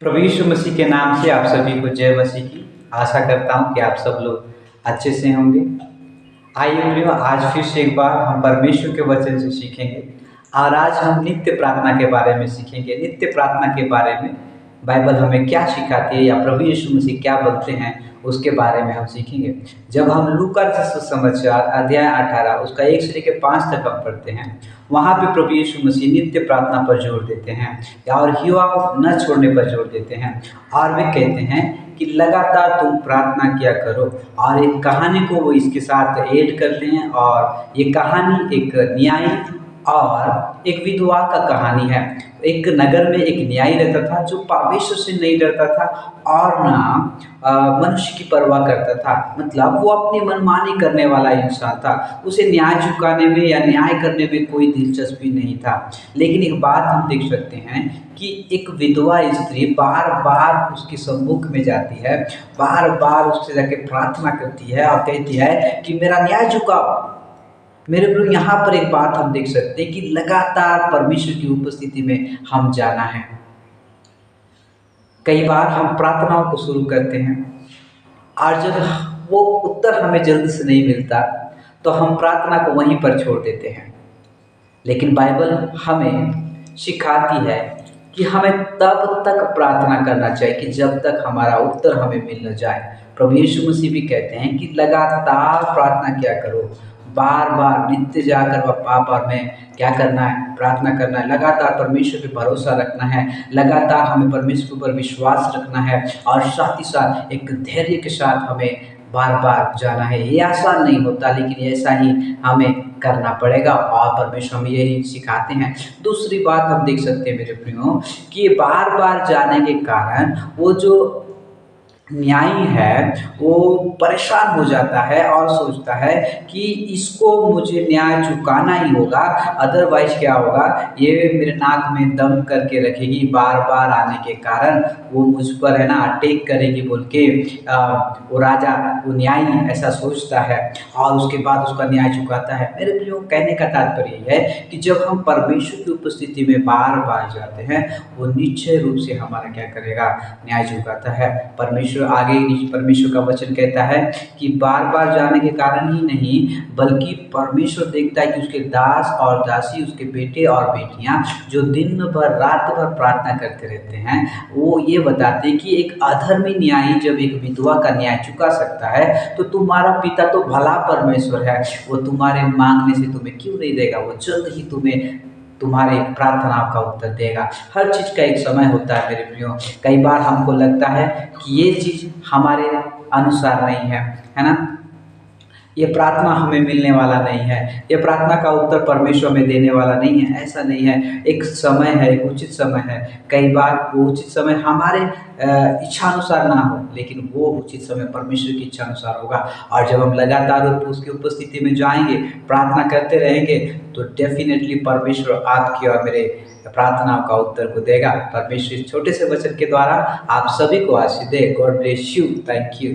प्रभु यीशु मसीह के नाम से आप सभी को जय मसीह की। आशा करता हूँ कि आप सब लोग अच्छे से होंगे। आइए प्रियो, आज फिर से एक बार हम परमेश्वर के वचन से सीखेंगे और आज हम नित्य प्रार्थना के बारे में सीखेंगे। नित्य प्रार्थना के बारे में बाइबल हमें क्या सिखाती है या प्रभु यीशु मसीह क्या बोलते हैं उसके बारे में हम सीखेंगे। जब हम लूका सुसमाचार अध्याय 18 उसका 1 से लेकर 5 तक हम पढ़ते हैं, वहाँ पे प्रभु यीशु मसीह नित्य प्रार्थना पर जोर देते हैं और युवा न छोड़ने पर जोर देते हैं। और वे कहते हैं कि लगातार तुम प्रार्थना किया करो। और एक कहानी को वो इसके साथ ऐड करते हैं और ये कहानी एक न्यायी और एक विधवा का कहानी है। एक नगर में एक न्यायी रहता था जो परमेश्वर से नहीं डरता था और ना मनुष्य की परवाह करता था। मतलब वो अपनी मनमानी करने वाला इंसान था। उसे न्याय चुकाने में या न्याय करने में कोई दिलचस्पी नहीं था। लेकिन एक बात हम देख सकते हैं कि एक विधवा स्त्री बार बार उसके सम्मुख में जाती है, बार बार उससे जाके प्रार्थना करती है और कहती है कि मेरा न्याय चुकाओ। मेरे प्रियो, यहाँ पर एक बात हम देख सकते हैं कि लगातार परमेश्वर की उपस्थिति में हम जाना है। कई बार हम प्रार्थनाओं को शुरू करते हैं और जब वो उत्तर हमें जल्दी से नहीं मिलता तो हम प्रार्थना को वहीं पर छोड़ देते हैं। लेकिन बाइबल हमें सिखाती है कि हमें तब तक प्रार्थना करना चाहिए कि जब तक हमारा उत्तर हमें मिल न जाए। प्रभु यीशु मसीह भी कहते हैं कि लगातार प्रार्थना किया करो, बार बार नित्य जाकर बार में क्या करना है, प्रार्थना करना है। लगातार परमेश्वर पे भरोसा रखना है, लगातार हमें परमेश्वर के ऊपर विश्वास रखना है और साथ ही साथ एक धैर्य के साथ हमें बार बार जाना है। ये आसान नहीं होता, लेकिन ऐसा ही हमें करना पड़ेगा और परमेश्वर हमें यही सिखाते हैं। दूसरी बात हम देख सकते हैं मेरे प्रियो कि बार बार जाने के कारण वो जो न्यायी है वो परेशान हो जाता है और सोचता है कि इसको मुझे न्याय चुकाना ही होगा, अदरवाइज क्या होगा, ये मेरे नाक में दम करके रखेगी। बार बार आने के कारण वो मुझ पर है ना अटैक करेगी बोल के वो राजा, वो न्यायी ऐसा सोचता है और उसके बाद उसका न्याय चुकाता है। मेरे प्रियो, कहने का तात्पर्य है कि जब हम परमेश्वर की उपस्थिति में बार बार जाते हैं वो निश्चय रूप से हमारा क्या करेगा, न्याय चुकाता है। परमेश्वर का वचन कहता है कि बार बार जाने के कारण ही नहीं बल्कि परमेश्वर देखता है कि उसके दास और दासी, उसके बेटे और बेटियां जो दिन भर रात भर प्रार्थना करते रहते हैं, वो ये बताते हैं कि एक अधर्मी न्यायी जब एक विधवा का न्याय चुका सकता है तो तुम्हारा पिता तो भला परमेश्वर है, वो तुम्हारे मांगने से तुम्हें क्यों नहीं देगा, वो जल्द ही तुम्हें तुम्हारे प्रार्थनाओं का उत्तर देगा। हर चीज़ का एक समय होता है मेरे प्रियो। कई बार हमको लगता है कि ये चीज़ हमारे अनुसार नहीं है ना, ये प्रार्थना हमें मिलने वाला नहीं है, ये प्रार्थना का उत्तर परमेश्वर में देने वाला नहीं है। ऐसा नहीं है, एक समय है, एक उचित समय है। कई बार वो उचित समय हमारे इच्छा अनुसार ना हो, लेकिन वो उचित समय परमेश्वर की इच्छा अनुसार होगा। और जब हम लगातार उसकी उपस्थिति में जाएंगे, प्रार्थना करते रहेंगे, तो डेफिनेटली परमेश्वर आपकी और मेरे प्रार्थनाओं का उत्तर को देगा। परमेश्वर इस छोटे से वचन के द्वारा आप सभी को आशीष दे। God bless you. Thank you.